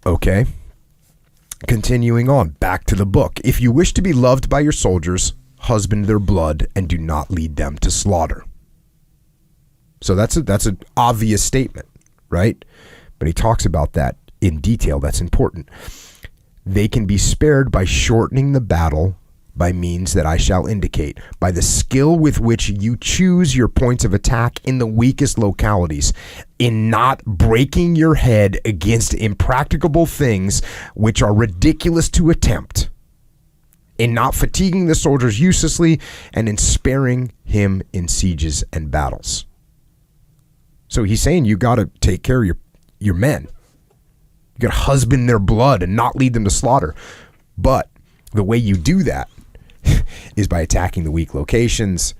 Okay. Continuing on, back to the book. If you wish to be loved by your soldiers, husband their blood and do not lead them to slaughter. So that's an obvious statement, right? But he talks about that in detail. That's important. They can be spared by shortening the battle by means that I shall indicate, by the skill with which you choose your points of attack in the weakest localities, in not breaking your head against impracticable things which are ridiculous to attempt, in not fatiguing the soldiers uselessly, and in sparing him in sieges and battles. So he's saying you got to take care of your men. You got to husband their blood and not lead them to slaughter. But the way you do that is by attacking the weak locations.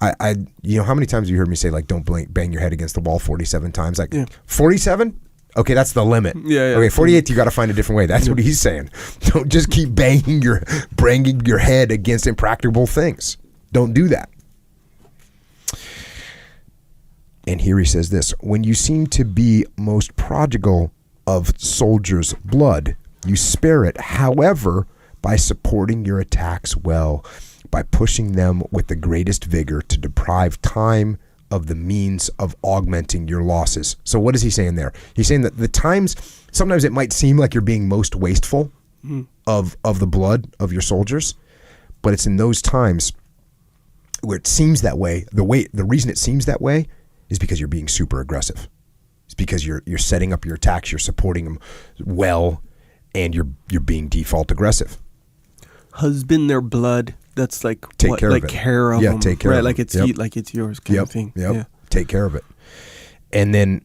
I you know, how many times have you heard me say, like, don't bang your head against the wall 47 times? Like, 47? Okay, that's the limit. Yeah. Okay, 48, you got to find a different way. That's what he's saying. Don't just keep banging your head against impracticable things. Don't do that. And here he says this: when you seem to be most prodigal of soldiers' blood, you spare it, however, by supporting your attacks well, by pushing them with the greatest vigor to deprive time of the means of augmenting your losses. So what is he saying there? He's saying that the times, sometimes it might seem like you're being most wasteful of the blood of your soldiers, but it's in those times where it seems that way. The reason it seems that way is because you're being super aggressive. It's because you're setting up your attacks, you're supporting them well, and you're being default aggressive. Husband their blood. That's like take care of it. Care of them. Take care of it. Right, like it's yours kind of thing. Yep. Yeah. Take care of it. And then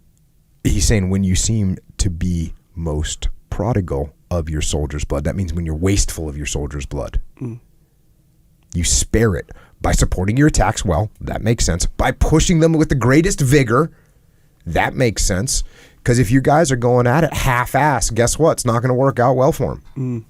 he's saying when you seem to be most prodigal of your soldier's blood, that means when you're wasteful of your soldier's blood. You spare it by supporting your attacks well. That makes sense. By pushing them with the greatest vigor. That makes sense. Because if you guys are going at it half-ass, guess what? It's not going to work out well for them.